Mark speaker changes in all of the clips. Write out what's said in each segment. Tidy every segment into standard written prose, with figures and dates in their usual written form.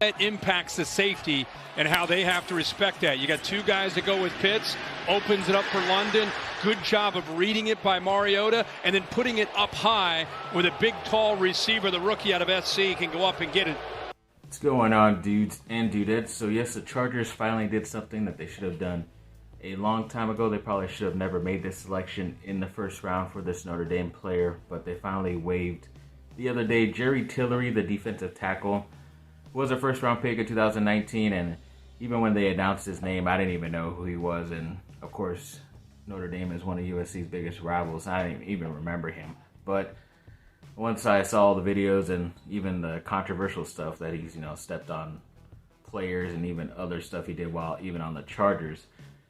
Speaker 1: That impacts the safety and how they have to respect that. You got two guys that go with Pitts, opens it up for London. Good job of reading it by Mariota and then putting it up high with a big, tall receiver. The rookie out of SC can go up and get it.
Speaker 2: What's going on, dudes and dudettes? So yes, the Chargers finally did something that they should have done a long time ago. They probably should have never made this selection in the first round for this Notre Dame player, but they finally waived the other day. Tillery, the defensive tackle, was a first-round pick in 2019, and even when they announced his name, I didn't even know who he was. And of course, Notre Dame is one of USC's biggest rivals. I didn't even remember him. But once I saw the videos and even the controversial stuff that he's, stepped on players and even other stuff he did while even on the Chargers,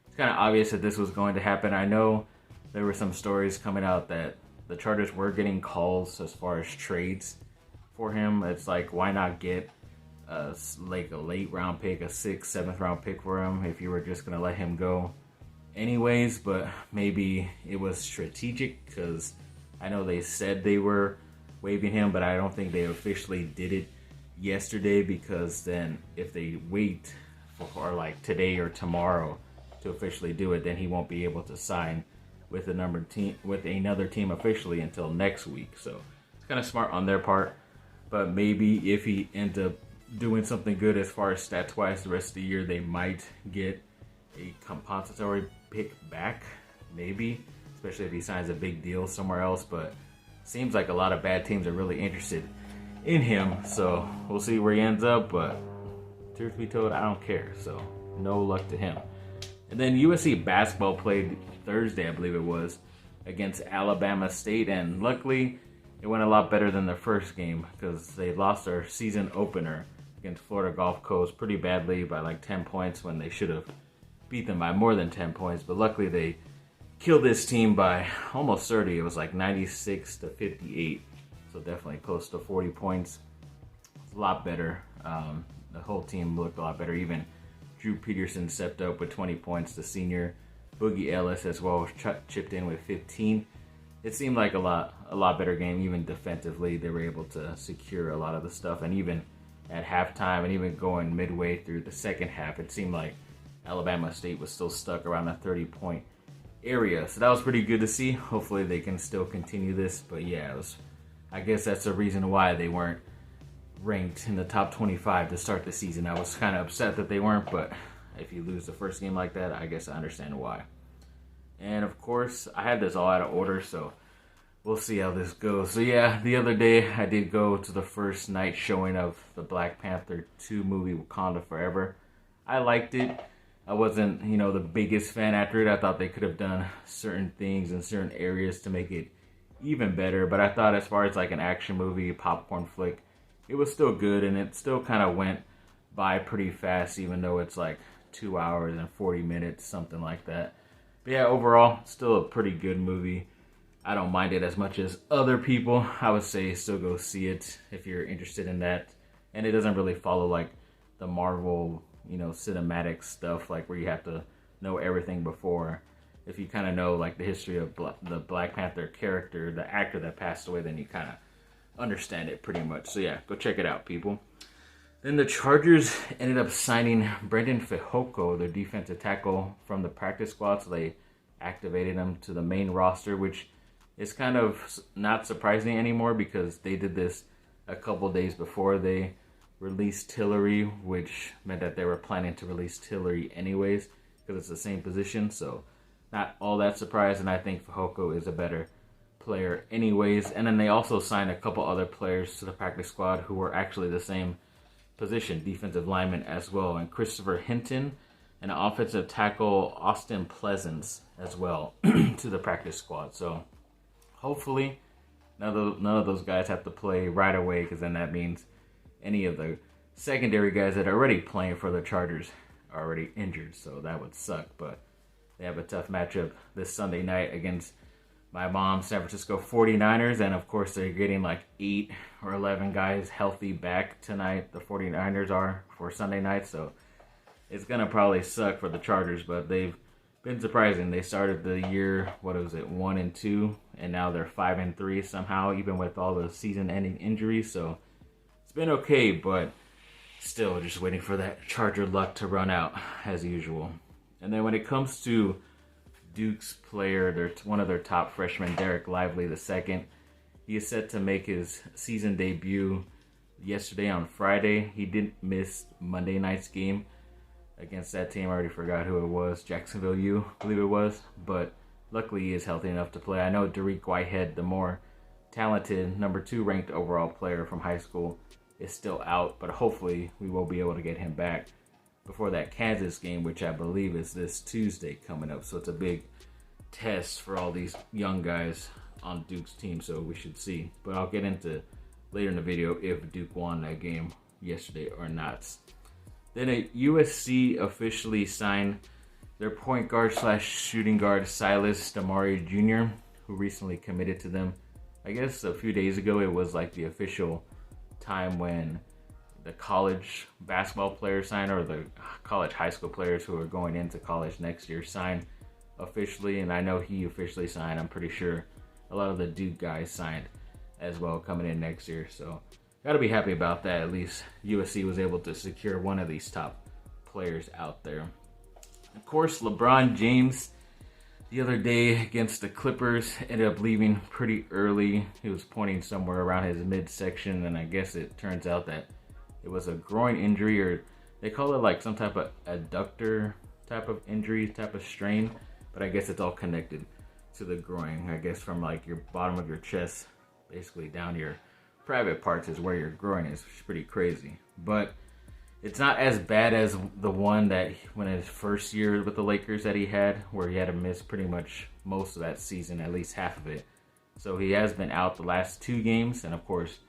Speaker 2: it's kind of obvious that this was going to happen. I know there were some stories coming out that the Chargers were getting calls as far as trades for him. It's like, why not get a late round pick, a 6th, 7th round pick for him if you were just going to let him go anyways? But maybe it was strategic, because I know they said they were waiving him, but I don't think they officially did it yesterday, because then if they wait for like today or tomorrow to officially do it, then he won't be able to sign with another team officially until next week. So it's kind of smart on their part. But maybe if he ends up doing something good as far as stats wise the rest of the year, they might get a compensatory pick back, maybe, especially if he signs a big deal somewhere else. But seems like a lot of bad teams are really interested in him, so we'll see where he ends up. But truth be told, I don't care, so no luck to him. And then USC basketball played Thursday, I believe it was, against Alabama State, and luckily it went a lot better than the first game, because they lost their season opener against Florida Gulf Coast pretty badly by like 10 points when they should have beat them by more than 10 points. But luckily they killed this team by almost 30. It was like 96-58, so definitely close to 40 points. It's a lot better. The whole team looked a lot better. Even Drew Peterson stepped up with 20 points. The senior Boogie Ellis as well chipped in with 15. It seemed like a lot better game. Even defensively, they were able to secure a lot of the stuff. And even at halftime, and even going midway through the second half, it seemed like Alabama State was still stuck around the 30-point area. So that was pretty good to see. Hopefully they can still continue this. But yeah, I guess that's the reason why they weren't ranked in the top 25 to start the season. I was kind of upset that they weren't, but if you lose the first game like that, I guess I understand why. And of course, I had this all out of order, so we'll see how this goes. So yeah, the other day I did go to the first night showing of the Black Panther 2 movie, Wakanda Forever. I liked it. I wasn't, the biggest fan after it. I thought they could have done certain things in certain areas to make it even better. But I thought as far as like an action movie, popcorn flick, it was still good, and it still kind of went by pretty fast, even though it's like 2 hours and 40 minutes, something like that. But yeah, overall, still a pretty good movie. I don't mind it as much as other people. I would say still go see it if you're interested in that. And it doesn't really follow like the Marvel, cinematic stuff, like where you have to know everything before. If you kind of know like the history of the Black Panther character, the actor that passed away, then you kind of understand it pretty much. So yeah, go check it out, people. Then the Chargers ended up signing Brendan Fehoko, their defensive tackle, from the practice squad. So they activated him to the main roster, which is kind of not surprising anymore, because they did this a couple days before they released Tillery, which meant that they were planning to release Tillery anyways, because it's the same position. So not all that surprised, and I think Fehoko is a better player anyways. And then they also signed a couple other players to the practice squad who were actually the same position, defensive lineman as well, and Christopher Hinton and offensive tackle Austin Pleasance as well to the practice squad. So hopefully none of those guys have to play right away, because then that means any of the secondary guys that are already playing for the Chargers are already injured, so that would suck. But they have a tough matchup this Sunday night against my mom's San Francisco 49ers, and of course they're getting like 8 or 11 guys healthy back tonight. The 49ers are for Sunday night, so it's going to probably suck for the Chargers, but they've been surprising. They started the year, 1-2, and now they're 5-3 somehow, even with all the season-ending injuries, so it's been okay. But still just waiting for that Charger luck to run out as usual. And then when it comes to Duke's player, one of their top freshmen, Derek Lively II, he is set to make his season debut yesterday on Friday. He didn't miss Monday night's game against that team. I already forgot who it was. Jacksonville U, I believe it was. But luckily he is healthy enough to play. I know Derek Whitehead, the more talented number 2 ranked overall player from high school, is still out. But hopefully we will be able to get him back before that Kansas game, which I believe is this Tuesday coming up. So it's a big test for all these young guys on Duke's team. So we should see. But I'll get into later in the video if Duke won that game yesterday or not. Then USC officially signed their point guard / shooting guard Silas Damari Jr., who recently committed to them. I guess a few days ago it was like the official time when the college basketball players sign, or the college high school players who are going into college next year sign officially. And I know he officially signed. I'm pretty sure a lot of the Duke guys signed as well coming in next year. So gotta be happy about that. At least USC was able to secure one of these top players out there. Of course, LeBron James the other day against the Clippers ended up leaving pretty early. He was pointing somewhere around his midsection, and I guess it turns out that it was a groin injury, or they call it like some type of adductor type of injury, type of strain, but I guess it's all connected to the groin. I guess from like your bottom of your chest basically down your private parts is where your groin is, which is pretty crazy. But it's not as bad as the one that when his first year with the Lakers that he had, where he had to miss pretty much most of that season, at least half of it. So he has been out the last 2 games, and of course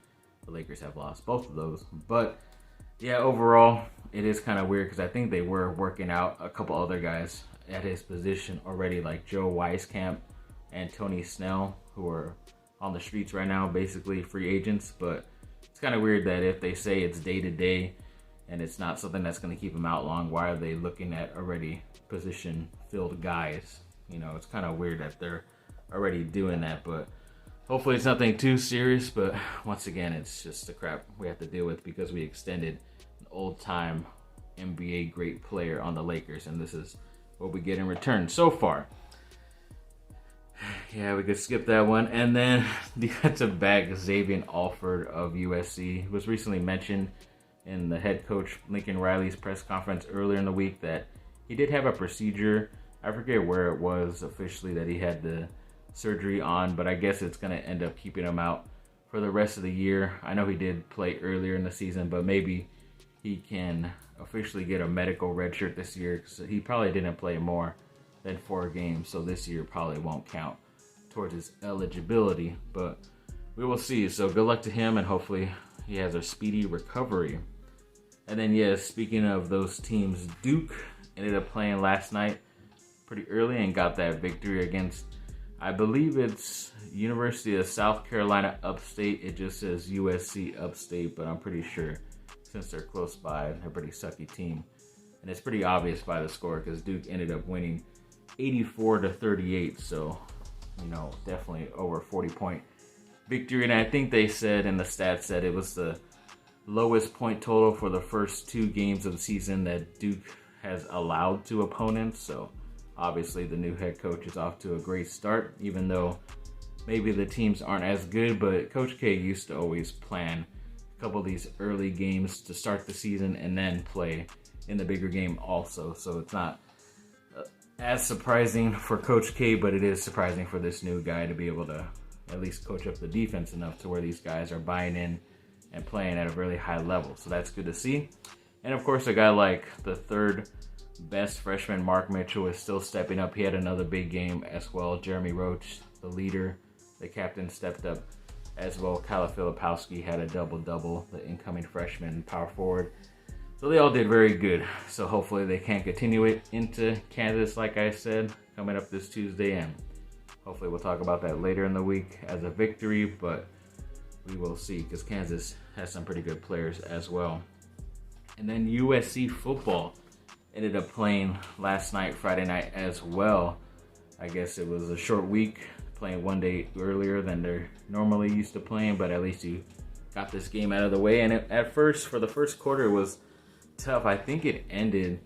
Speaker 2: the Lakers have lost both of those. But yeah, overall it is kind of weird because I think they were working out a couple other guys at his position already, like Joe Wieskamp and Tony Snell, who are on the streets right now, basically free agents. But it's kind of weird that if they say it's day to day and it's not something that's going to keep him out long, why are they looking at already position filled guys? You know, it's kind of weird that they're already doing that. But hopefully it's nothing too serious. But once again, it's just the crap we have to deal with because we extended an old time NBA great player on the Lakers, and this is what we get in return so far. Yeah, we could skip that one. And then defensive back Xavier Alford of USC was recently mentioned in the head coach Lincoln Riley's press conference earlier in the week that he did have a procedure. I forget where it was officially that he had the surgery on, but I guess it's going to end up keeping him out for the rest of the year. I know he did play earlier in the season, but maybe he can officially get a medical red shirt this year because he probably didn't play more than 4 games, so this year probably won't count towards his eligibility, but we will see. So good luck to him, and hopefully he has a speedy recovery. And then, yeah, speaking of those teams, Duke ended up playing last night pretty early and got that victory against, I believe it's University of South Carolina Upstate. It just says USC Upstate, but I'm pretty sure since they're close by, they're a pretty sucky team. And it's pretty obvious by the score because Duke ended up winning 84-38. So, you know, definitely over 40-point victory. And I think they said in the stats that it was the lowest point total for the first 2 games of the season that Duke has allowed to opponents. So obviously the new head coach is off to a great start, even though maybe the teams aren't as good. But Coach K used to always plan a couple of these early games to start the season and then play in the bigger game also. So it's not as surprising for Coach K, but it is surprising for this new guy to be able to at least coach up the defense enough to where these guys are buying in and playing at a really high level. So that's good to see. And of course, a guy like the 3rd best freshman, Mark Mitchell, is still stepping up. He had another big game as well. Jeremy Roach, the leader, the captain, stepped up as well. Kyle Filipowski had a double-double, the incoming freshman power forward. So they all did very good. So hopefully they can continue it into Kansas, like I said, coming up this Tuesday. And hopefully we'll talk about that later in the week as a victory, but we will see because Kansas has some pretty good players as well. And then USC football ended up playing last night, Friday night as well. I guess it was a short week, playing one day earlier than they're normally used to playing, but at least you got this game out of the way. And at first, for the first quarter, it was tough. I think it ended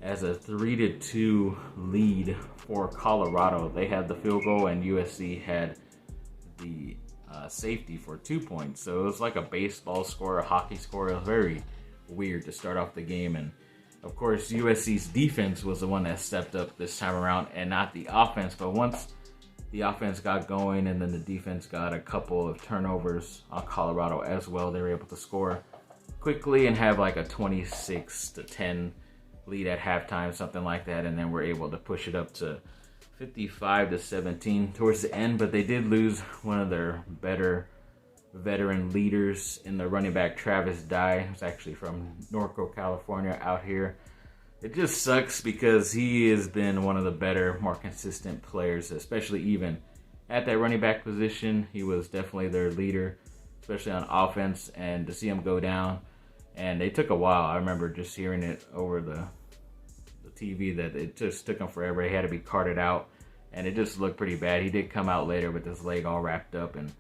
Speaker 2: as a 3-2 lead for Colorado. They had the field goal and USC had the safety for 2 points. So it was like a baseball score, a hockey score. It was very weird to start off the game. And of course, USC's defense was the one that stepped up this time around and not the offense. But once the offense got going and then the defense got a couple of turnovers on Colorado as well, they were able to score quickly and have like a 26-10 lead at halftime, something like that. And then we're able to push it up to 55-17 towards the end. But they did lose one of their better veteran leaders in the running back, Travis Dye. He's actually from Norco, California, out here. It just sucks because he has been one of the better, more consistent players, especially even at that running back position. He was definitely their leader, especially on offense, and to see him go down, and they took a while. I remember just hearing it over the TV that it just took him forever. He had to be carted out, and it just looked pretty bad. He did come out later with his leg all wrapped up and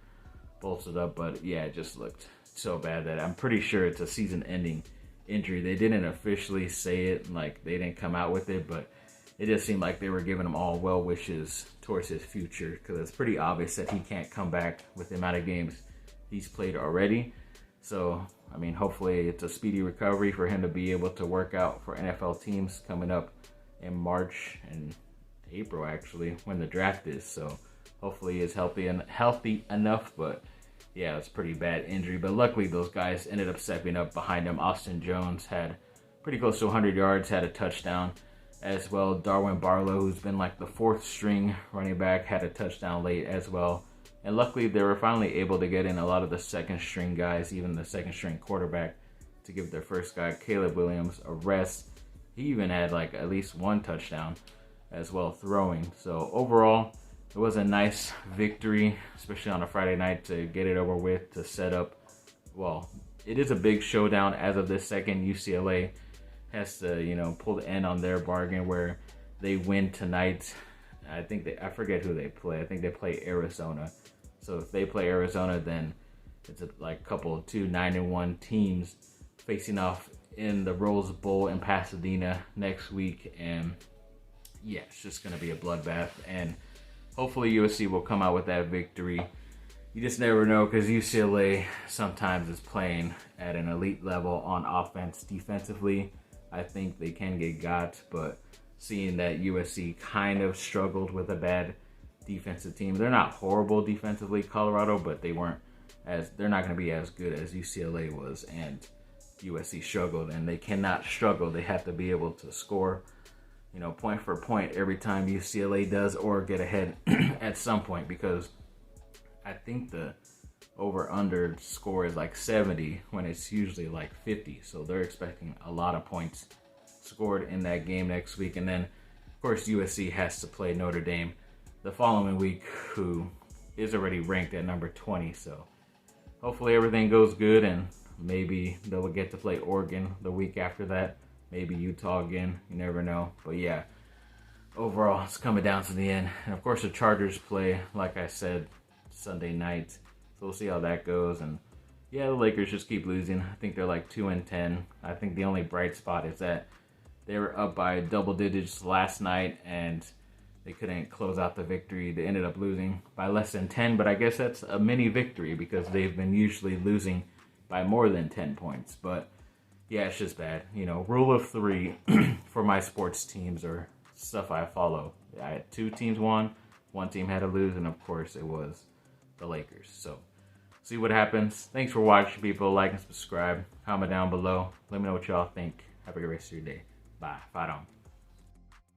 Speaker 2: bolstered up, but yeah, it just looked so bad that I'm pretty sure it's a season-ending injury. They didn't officially say it, like they didn't come out with it, but it just seemed like they were giving him all well wishes towards his future, because it's pretty obvious that he can't come back with the amount of games he's played already. So, I mean, hopefully it's a speedy recovery for him to be able to work out for NFL teams coming up in March and April, actually, when the draft is. So hopefully he is healthy enough, but yeah, it's a pretty bad injury. But luckily those guys ended up stepping up behind him. Austin Jones had pretty close to 100 yards, had a touchdown as well. Darwin Barlow, who's been like the fourth string running back, had a touchdown late as well. And luckily they were finally able to get in a lot of the second string guys, even the second string quarterback, to give their first guy, Caleb Williams, a rest. He even had like at least one touchdown as well throwing. So overall, it was a nice victory, especially on a Friday night, to get it over with, to set up, well, it is a big showdown as of this second. UCLA has to, pull the end on their bargain where they win tonight. I forget who they play. I think they play Arizona. So if they play Arizona, then it's like two 9-1 teams facing off in the Rose Bowl in Pasadena next week. And yeah, it's just going to be a bloodbath. And hopefully USC will come out with that victory. You just never know, because UCLA sometimes is playing at an elite level on offense. Defensively, I think they can get got, but seeing that USC kind of struggled with a bad defensive team. They're not horrible defensively, Colorado, but they're not going to be as good as UCLA was, and USC struggled, and they cannot struggle. They have to be able to score, point for point every time UCLA does, or get ahead at some point, because I think the over-under score is like 70 when it's usually like 50. So they're expecting a lot of points scored in that game next week. And then, of course, USC has to play Notre Dame the following week, who is already ranked at number 20. So hopefully everything goes good, and maybe they'll get to play Oregon the week after that. Maybe Utah again. You never know. But yeah, overall, it's coming down to the end. And of course, the Chargers play, like I said, Sunday night. So we'll see how that goes. And yeah, the Lakers just keep losing. I think they're like 2-10. I think the only bright spot is that they were up by double digits last night, and they couldn't close out the victory. They ended up losing by less than 10, but I guess that's a mini victory because they've been usually losing by more than 10 points. But yeah, it's just bad. Rule of three for my sports teams or stuff I follow. I had 2 teams won, 1 team had to lose, and of course it was the Lakers. So see what happens. Thanks for watching, people. Like and subscribe. Comment down below. Let me know what y'all think. Have a good rest of your day. Bye. Fight on.